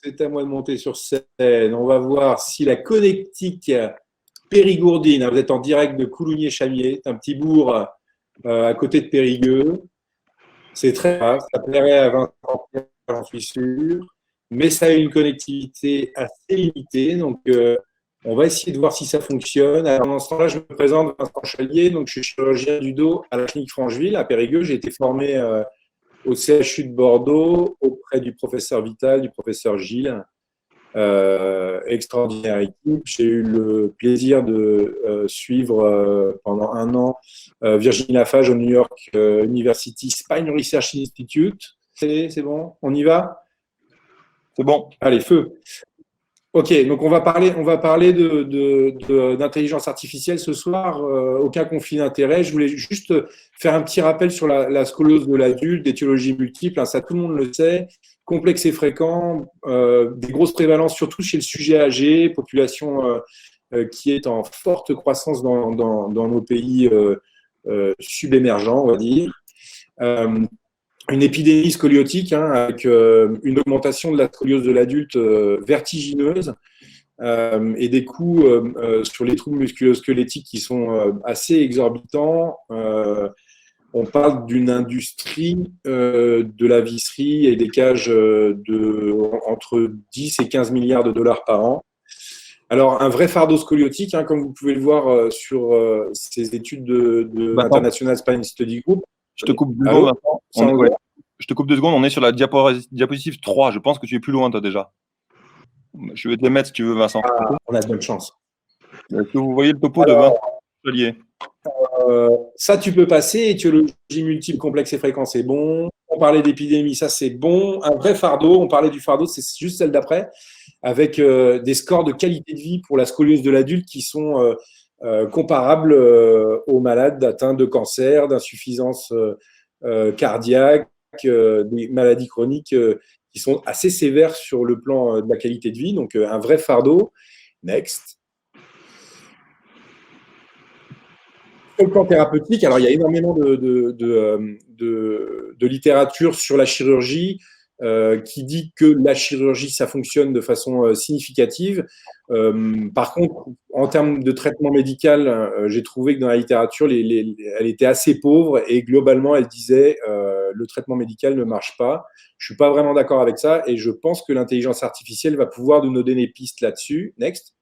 c'est à moi de monter sur scène. On va voir si la connectique Périgourdine, vous êtes en direct de Coulogné-Chamiers, c'est un petit bourg à côté de Périgueux. C'est très grave, ça plairait à Vincent, j'en suis sûr, mais ça a une connectivité assez limitée, donc on va essayer de voir si ça fonctionne. Alors, pendant ce temps-là, je me présente, Vincent Chalier, donc je suis chirurgien du dos à la clinique Francheville, à Périgueux. J'ai été formé au CHU de Bordeaux auprès du professeur Vital, du professeur Gilles. Extraordinaire équipe. J'ai eu le plaisir de suivre pendant un an Virginie Lafage au New York University Spine Research Institute. C'est bon, on y va? C'est bon. Allez, feu. Ok, donc on va parler d'intelligence artificielle ce soir. Aucun conflit d'intérêt. Je voulais juste faire un petit rappel sur la scoliose de l'adulte, d'étiologie multiple. Hein, ça, tout le monde le sait. Complexe et fréquent, des grosses prévalences, surtout chez le sujet âgé, population qui est en forte croissance dans nos pays subémergents, on va dire. Une épidémie scoliotique, hein, avec une augmentation de la scoliose de l'adulte vertigineuse et des coûts sur les troubles musculo-squelettiques qui sont assez exorbitants. On parle d'une industrie de la visserie et des cages entre 10 et 15 milliards de dollars par an. Alors, un vrai fardeau scoliotique, hein, comme vous pouvez le voir sur ces études de International Spine Study Group. Je te coupe 2 secondes, Vincent. Je te coupe 2 secondes, on est sur la diapositive 3. Je pense que tu es plus loin, toi, déjà. Je vais te les mettre si tu veux, Vincent. Ah, on a de bonnes chances. Est-ce que vous voyez le topo de Vincent Chalier? Ça, tu peux passer. Étiologie multiple, complexe et fréquent, c'est bon. On parlait d'épidémie, ça, c'est bon. Un vrai fardeau, on parlait du fardeau, c'est juste celle d'après, avec des scores de qualité de vie pour la scoliose de l'adulte qui sont comparables aux malades atteints de cancer, d'insuffisance cardiaque, des maladies chroniques qui sont assez sévères sur le plan de la qualité de vie. Donc, un vrai fardeau. Next. Sur le plan thérapeutique, alors il y a énormément de littérature sur la chirurgie qui dit que la chirurgie, ça fonctionne de façon significative. Par contre, en termes de traitement médical, j'ai trouvé que dans la littérature, elle était assez pauvre et globalement, elle disait le traitement médical ne marche pas. Je suis pas vraiment d'accord avec ça et je pense que l'intelligence artificielle va pouvoir nous donner des pistes là-dessus. Next.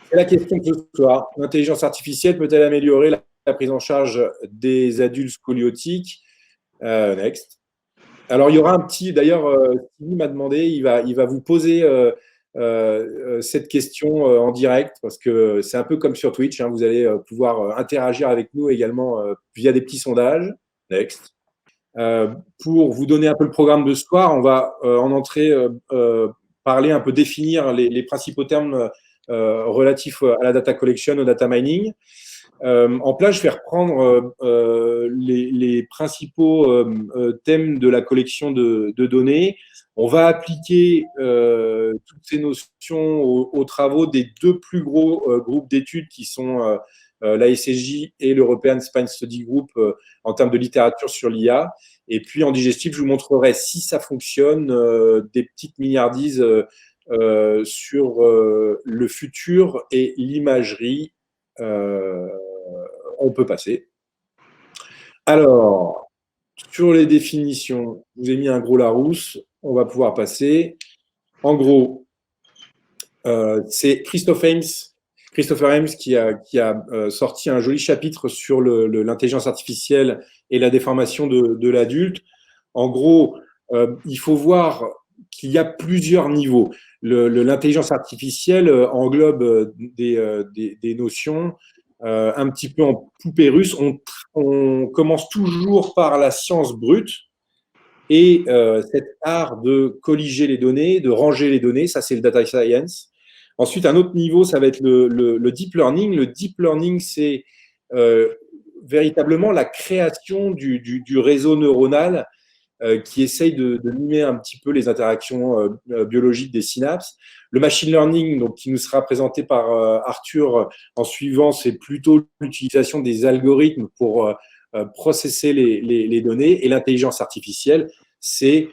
C'est la question de ce soir. L'intelligence artificielle peut-elle améliorer la prise en charge des adultes scoliotiques? Next. Alors, il y aura un petit… D'ailleurs, Stevie m'a demandé, il va vous poser cette question en direct parce que c'est un peu comme sur Twitch. Hein, vous allez pouvoir interagir avec nous également via des petits sondages. Next. Pour vous donner un peu le programme de ce soir, on va en entrée parler un peu, définir les principaux termes relatifs à la data collection, au data mining. En place, je vais reprendre les principaux thèmes de la collection de données. On va appliquer toutes ces notions aux travaux des 2 plus gros groupes d'études qui sont l'ASSJ et l'European Spine Study Group en termes de littérature sur l'IA. Et puis en digestif, je vous montrerai si ça fonctionne, des petites milliardises sur le futur et l'imagerie. On peut passer. Alors, sur les définitions, je vous ai mis un gros Larousse. On va pouvoir passer. En gros, c'est Christopher Ames qui a sorti un joli chapitre sur l'intelligence artificielle et la déformation de l'adulte. En gros, il faut voir qu'il y a plusieurs niveaux. L'intelligence artificielle englobe des notions un petit peu en poupée russe. On commence toujours par la science brute et cet art de colliger les données, de ranger les données, ça c'est le data science. Ensuite, un autre niveau, ça va être le deep learning. Le deep learning, c'est véritablement la création du réseau neuronal qui essaye de mimer un petit peu les interactions biologiques des synapses. Le machine learning, donc, qui nous sera présenté par Arthur en suivant, c'est plutôt l'utilisation des algorithmes pour processer les données. Et l'intelligence artificielle, c'est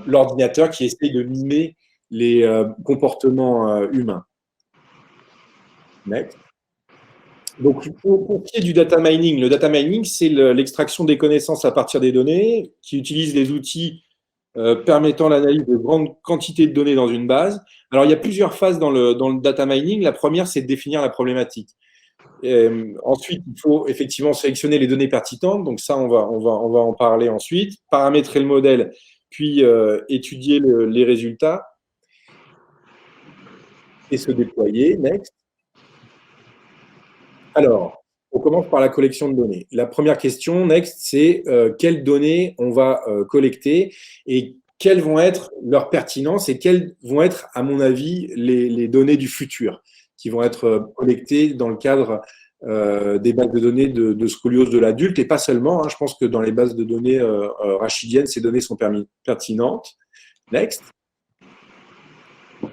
l'ordinateur qui essaye de mimer les comportements humains. Next. Donc, pour ce qui est du data mining, le data mining, c'est l'extraction des connaissances à partir des données, qui utilise les outils permettant l'analyse de grandes quantités de données dans une base. Alors, il y a plusieurs phases dans le data mining. La première, c'est de définir la problématique. Ensuite, il faut effectivement sélectionner les données pertinentes. Donc ça, on va en parler ensuite. Paramétrer le modèle, puis étudier les résultats et se déployer. Next. Alors, on commence par la collection de données. La première question, next, c'est quelles données on va collecter et quelles vont être leurs pertinences et quelles vont être, à mon avis, les données du futur qui vont être collectées dans le cadre des bases de données de scoliose de l'adulte et pas seulement. Hein, je pense que dans les bases de données rachidiennes, ces données sont pertinentes. Next.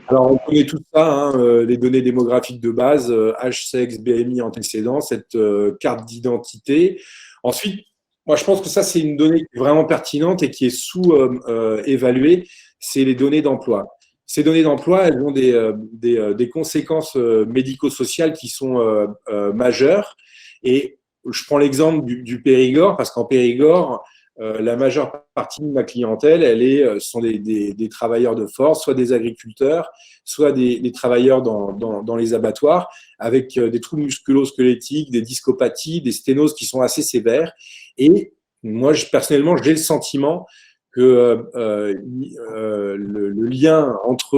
Alors, on connaît tout ça, hein, les données démographiques de base, âge, sexe, BMI, antécédent, cette carte d'identité. Ensuite, moi, je pense que ça, c'est une donnée qui est vraiment pertinente et qui est sous-évaluée, c'est les données d'emploi. Ces données d'emploi, elles ont des conséquences médico-sociales qui sont majeures. Et je prends l'exemple du Périgord, parce qu'en Périgord, la majeure partie de ma clientèle, sont des travailleurs de force, soit des agriculteurs, soit des travailleurs dans les abattoirs, avec des troubles musculo-squelettiques, des discopathies, des sténoses qui sont assez sévères. Et moi, personnellement, j'ai le sentiment que le lien entre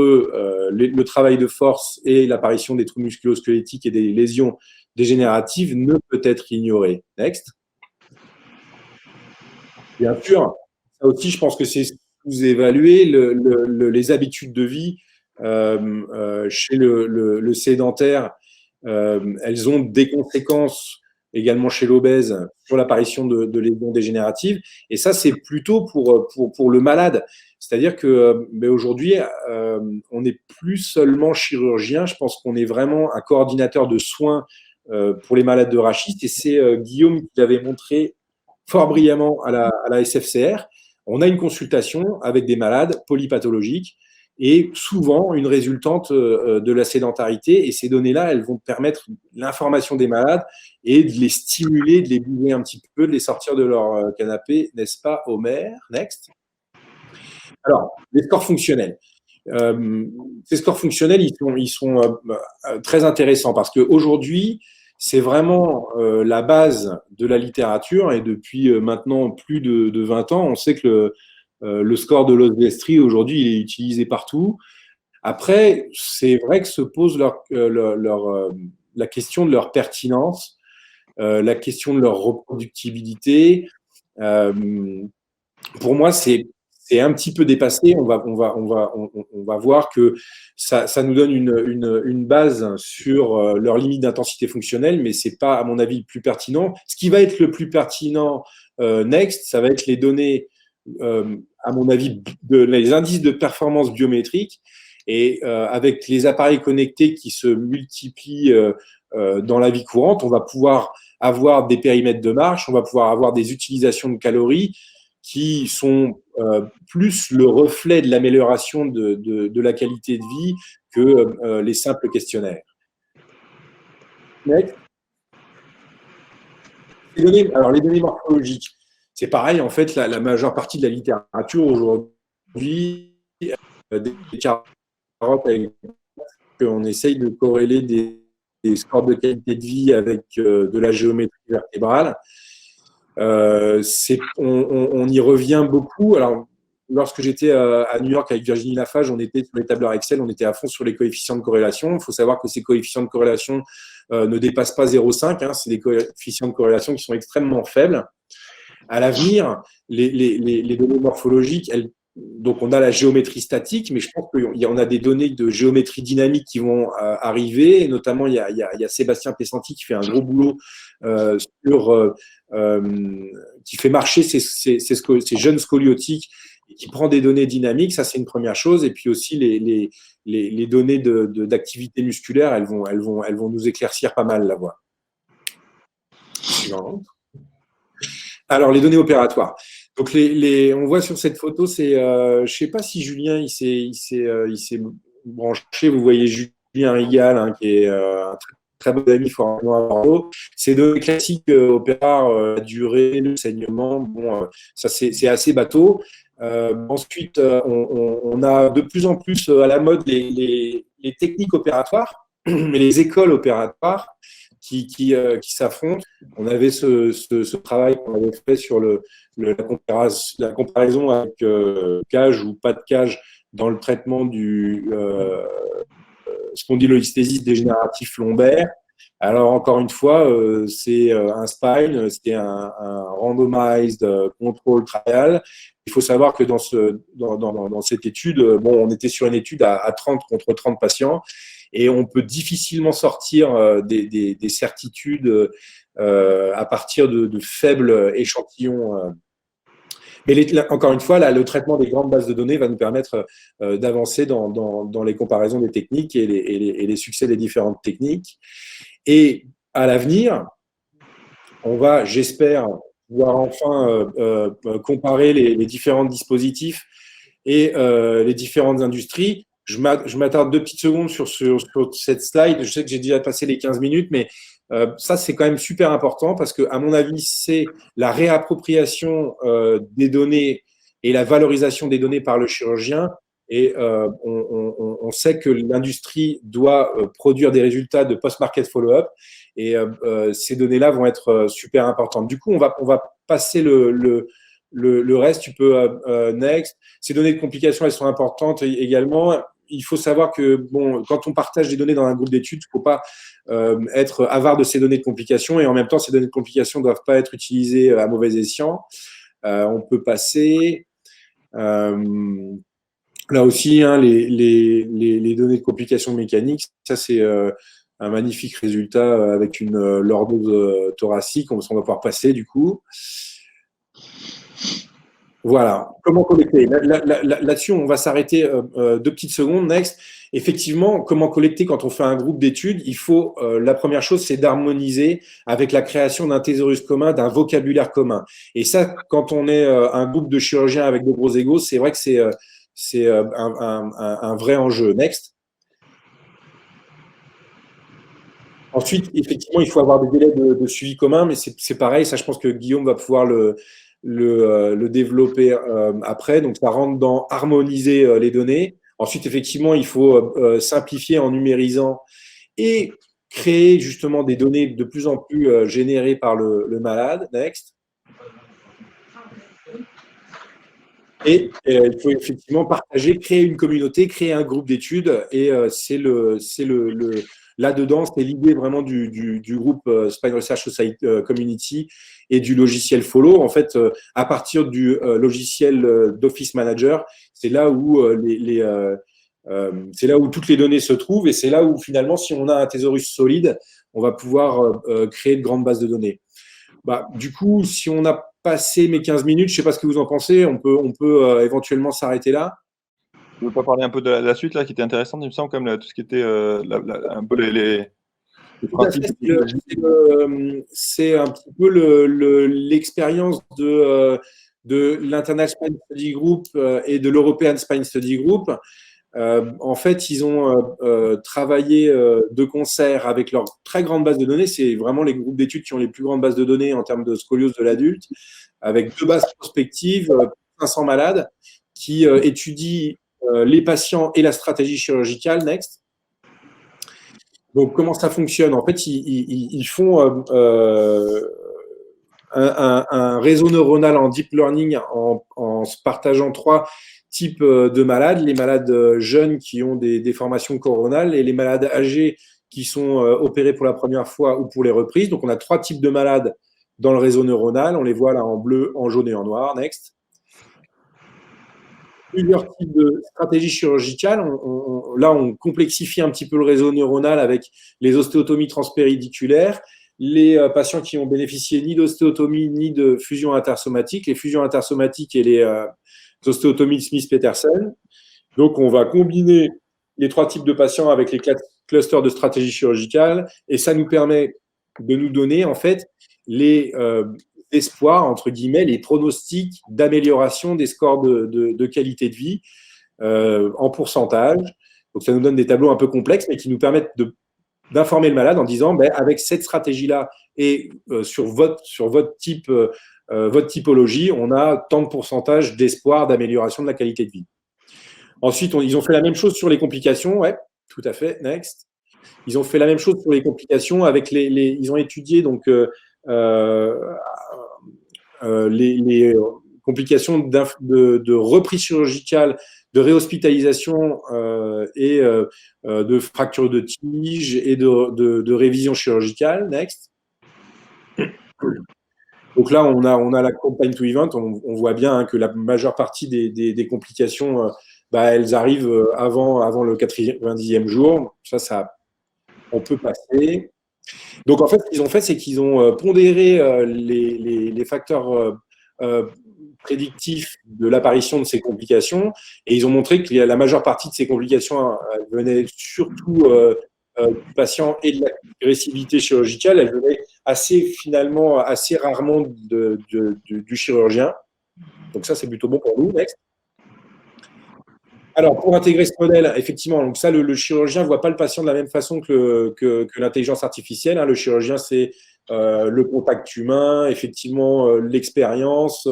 le travail de force et l'apparition des troubles musculo-squelettiques et des lésions dégénératives ne peut être ignoré. Next. Bien sûr, ça aussi, je pense que c'est sous-évalué. Les habitudes de vie chez le sédentaire, elles ont des conséquences également chez l'obèse sur l'apparition de lésions dégénératives. Et ça, c'est plutôt pour le malade. C'est-à-dire que aujourd'hui, on n'est plus seulement chirurgien. Je pense qu'on est vraiment un coordinateur de soins pour les malades de rachis. Et c'est Guillaume qui l'avait montré fort brillamment à la SFCR. On a une consultation avec des malades polypathologiques et souvent une résultante de la sédentarité. Et ces données-là, elles vont permettre l'information des malades et de les stimuler, de les bouger un petit peu, de les sortir de leur canapé, n'est-ce pas, Homer? Next. Alors, les scores fonctionnels. Ces scores fonctionnels, ils sont très intéressants parce qu'aujourd'hui, c'est vraiment la base de la littérature et depuis maintenant plus de 20 ans, on sait que le score de l'oswestry aujourd'hui, il est utilisé partout. Après, c'est vrai que se pose la question de leur pertinence, la question de leur reproductibilité. Pour moi, c'est un petit peu dépassé. On va voir que ça nous donne une base sur leurs limites d'intensité fonctionnelle, mais c'est pas, à mon avis, le plus pertinent. Ce qui va être le plus pertinent next, ça va être les données, à mon avis, les indices de performance biométrique. Et avec les appareils connectés qui se multiplient dans la vie courante, on va pouvoir avoir des périmètres de marche, on va pouvoir avoir des utilisations de calories qui sont plus le reflet de l'amélioration de la qualité de vie que les simples questionnaires. Next. Les données morphologiques, c'est pareil, en fait, la majeure partie de la littérature aujourd'hui, des carottes avec qu'on essaye de corréler des scores de qualité de vie avec de la géométrie vertébrale. On y revient beaucoup. Alors, lorsque j'étais à New York avec Virginie Lafage, on était sur les tableurs Excel, on était à fond sur les coefficients de corrélation. Il faut savoir que ces coefficients de corrélation ne dépassent pas 0,5. Hein, c'est des coefficients de corrélation qui sont extrêmement faibles. À l'avenir, les données morphologiques, donc on a la géométrie statique, mais je pense qu'on a des données de géométrie dynamique qui vont arriver. Et notamment, il y a Sébastien Pessanti qui fait un gros boulot qui fait marcher ces jeunes scoliotiques et qui prend des données dynamiques. Ça, c'est une première chose. Et puis aussi, les données d'activité musculaire, elles vont nous éclaircir pas mal la voie. Alors, les données opératoires. Donc, on voit sur cette photo, c'est, je ne sais pas si Julien il s'est branché. Vous voyez Julien Rigal, hein, qui est un très bon ami formellement à Bordeaux. C'est de classiques opéra, la durée, le saignement. Bon, ça c'est assez bateau. Ensuite, on a de plus en plus à la mode les techniques opératoires, les écoles opératoires qui s'affrontent. On avait ce travail qu'on avait fait sur la comparaison avec cage ou pas de cage dans le traitement du spondylolisthésis dégénératif lombaire. Alors, encore une fois, c'est un spine, c'était un randomized control trial. Il faut savoir que dans cette étude, bon, on était sur une étude à 30 contre 30 patients et on peut difficilement sortir des certitudes à partir de faibles échantillons. Mais encore une fois, là, le traitement des grandes bases de données va nous permettre d'avancer dans les comparaisons des techniques et les succès des différentes techniques. Et à l'avenir, on va, j'espère, pouvoir enfin comparer les différents dispositifs et les différentes industries. Je m'attarde 2 petites secondes sur cette slide. Je sais que j'ai déjà passé les 15 minutes, mais ça, c'est quand même super important parce que, à mon avis, c'est la réappropriation des données et la valorisation des données par le chirurgien. Et on sait que l'industrie doit produire des résultats de post-market follow-up. Et ces données-là vont être super importantes. Du coup, on va passer le reste. Tu peux next. Ces données de complications, elles sont importantes également. Il faut savoir que bon, quand on partage des données dans un groupe d'études, il ne faut pas être avare de ces données de complications et en même temps, ces données de complications ne doivent pas être utilisées à mauvais escient. On peut passer. Là aussi, hein, les données de complications mécaniques, ça c'est un magnifique résultat avec une lordose thoracique. On va pouvoir passer du coup. Voilà, comment collecter. Là-dessus, on va s'arrêter 2 petites secondes. Next. Effectivement, comment collecter quand on fait un groupe d'études? Il faut, la première chose, c'est d'harmoniser avec la création d'un thésaurus commun, d'un vocabulaire commun. Et ça, quand on est un groupe de chirurgiens avec de gros égos, c'est vrai que c'est un vrai enjeu. Next. Ensuite, effectivement, il faut avoir des délais de suivi commun, mais c'est pareil. Ça, je pense que Guillaume va pouvoir le développer après. Donc, ça rentre dans harmoniser les données. Ensuite, effectivement, il faut simplifier en numérisant et créer justement des données de plus en plus générées par le malade. Next. Et il faut effectivement partager, créer une communauté, créer un groupe d'études. Et là-dedans, c'est l'idée vraiment du groupe Spine Research Society Community et du logiciel Follow. En fait, à partir du logiciel d'Office Manager, c'est là où c'est là où toutes les données se trouvent et c'est là où finalement, si on a un thésaurus solide, on va pouvoir créer de grandes bases de données. Bah, du coup, si on a passé mes 15 minutes, je ne sais pas ce que vous en pensez, on peut éventuellement s'arrêter là. Tu veux pas parler un peu de la suite là, qui était intéressante, il me semble, comme tout ce qui était un peu les principes. C'est un petit peu l'expérience de l'International Spine Study Group et de l'European Spine Study Group. En fait, ils ont travaillé de concert avec leur très grande base de données. C'est vraiment les groupes d'études qui ont les plus grandes bases de données en termes de scoliose de l'adulte, avec 2 bases prospectives, 500 malades, qui étudient les patients et la stratégie chirurgicale. Next. Donc, comment ça fonctionne? En fait, ils font un réseau neuronal en deep learning en se partageant 3 types de malades. Les malades jeunes qui ont des déformations coronales et les malades âgés qui sont opérés pour la première fois ou pour les reprises. Donc, on a 3 types de malades dans le réseau neuronal. On les voit là en bleu, en jaune et en noir. Next. Plusieurs types de stratégies chirurgicales. Là, on complexifie un petit peu le réseau neuronal avec les ostéotomies transpéridiculaires, les patients qui ont bénéficié ni d'ostéotomie ni de fusion intersomatique, les fusions intersomatiques et les ostéotomies de Smith-Peterson. Donc, on va combiner les 3 types de patients avec les clusters de stratégies chirurgicales et ça nous permet de nous donner en fait les espoirs, entre guillemets, les pronostics d'amélioration des scores de qualité de vie en pourcentage. Donc, ça nous donne des tableaux un peu complexes, mais qui nous permettent d'informer le malade en disant, avec cette stratégie-là et sur votre type, votre typologie, on a tant de pourcentage d'espoir d'amélioration de la qualité de vie. Ensuite, ils ont fait la même chose sur les complications. Ouais, tout à fait. Next. Ils ont fait la même chose sur les complications avec ils ont étudié donc les complications de reprise chirurgicale, de réhospitalisation et de fracture de tige et de révision chirurgicale. Next. Donc là, on a la campagne to event. On voit bien que la majeure partie des complications, elles arrivent avant le 90e jour. Ça, on peut passer. Donc en fait, ce qu'ils ont fait, c'est qu'ils ont pondéré les facteurs prédictifs de l'apparition de ces complications et ils ont montré que la majeure partie de ces complications venaient surtout du patient et de l'agressivité chirurgicale. Elles venaient assez rarement du chirurgien. Donc ça, c'est plutôt bon pour nous. Next. Alors, pour intégrer ce modèle, effectivement, donc ça, le chirurgien ne voit pas le patient de la même façon que l'intelligence artificielle. Le chirurgien, c'est le contact humain, effectivement, l'expérience,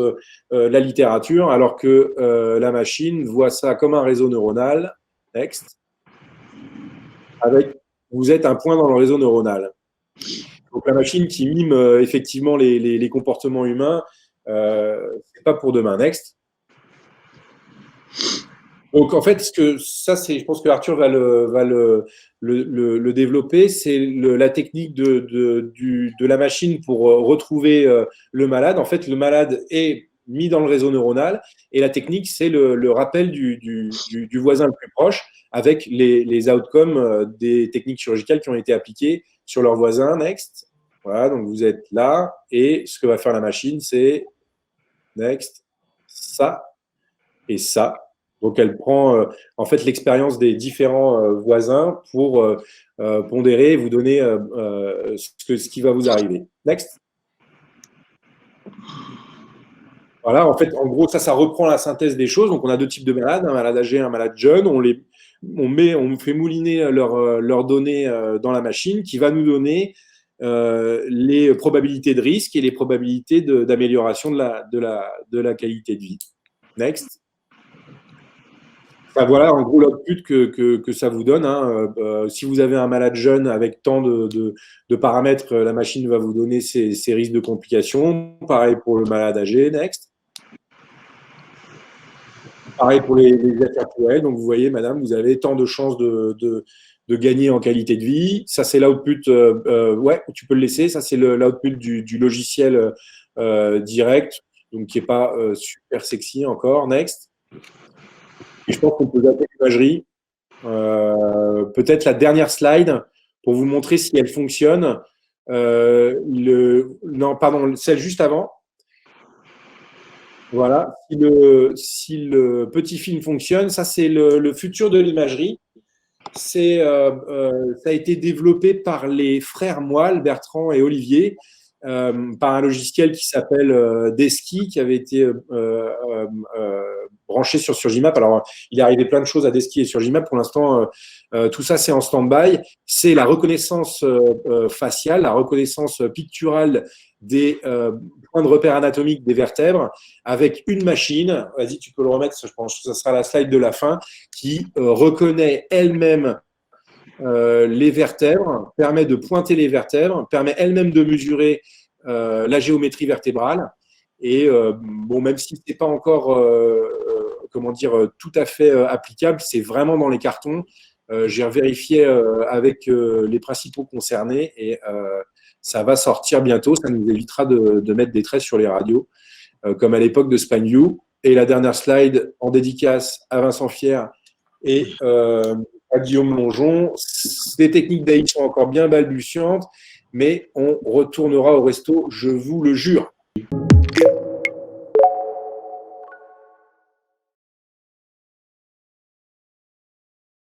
la littérature, alors que la machine voit ça comme un réseau neuronal. Next. Vous êtes un point dans le réseau neuronal. Donc, la machine qui mime effectivement les comportements humains, c'est pas pour demain. Next. Donc, en fait, je pense que Arthur va le développer, c'est la technique de la machine pour retrouver le malade. En fait, le malade est mis dans le réseau neuronal et la technique, c'est le rappel du voisin le plus proche avec les outcomes des techniques chirurgicales qui ont été appliquées sur leur voisin. Next. Voilà, donc vous êtes là et ce que va faire la machine, c'est next, ça et ça. Donc, elle prend en fait l'expérience des différents voisins pour pondérer et vous donner ce qui va vous arriver. Next. Voilà, en fait, en gros, ça reprend la synthèse des choses. Donc, on a deux types de malades, un malade âgé, un malade jeune. On fait mouliner leurs données dans la machine qui va nous donner les probabilités de risque et les probabilités d'amélioration de la qualité de vie. Next. Voilà, en gros, l'output que ça vous donne. Si vous avez un malade jeune avec tant de paramètres, la machine va vous donner ses risques de complications. Pareil pour le malade âgé. Next. Pareil pour les êtres actuels. Donc, vous voyez, madame, vous avez tant de chances de gagner en qualité de vie. Ça, c'est l'output. Ouais, tu peux le laisser. Ça, c'est l'output du logiciel direct, donc qui n'est pas super sexy encore. Next. Et je pense qu'on peut zapper l'imagerie. Peut-être la dernière slide pour vous montrer si elle fonctionne. Non, pardon, celle juste avant. Voilà. Si le petit film fonctionne, ça c'est le futur de l'imagerie. Ça a été développé par les frères Moelle, Bertrand et Olivier, par un logiciel qui s'appelle Desky, qui avait été branché sur Surgimap. Alors, il est arrivé plein de choses à Desky et Surgimap. Pour l'instant, tout ça, c'est en stand-by. C'est la reconnaissance faciale, la reconnaissance picturale des points de repère anatomiques des vertèbres avec une machine, vas-y, tu peux le remettre, je pense que ce sera la slide de la fin, qui reconnaît elle-même les vertèbres, permet de pointer les vertèbres, permet elle-même de mesurer la géométrie vertébrale. Et bon, même si ce n'est pas encore tout à fait applicable, c'est vraiment dans les cartons. J'ai vérifié avec les principaux concernés et ça va sortir bientôt. Ça nous évitera de mettre des traits sur les radios, comme à l'époque de SpanView. Et la dernière slide en dédicace à Vincent Fier et à Guillaume Longeon. Les techniques d'AI sont encore bien balbutiantes, mais on retournera au resto, je vous le jure.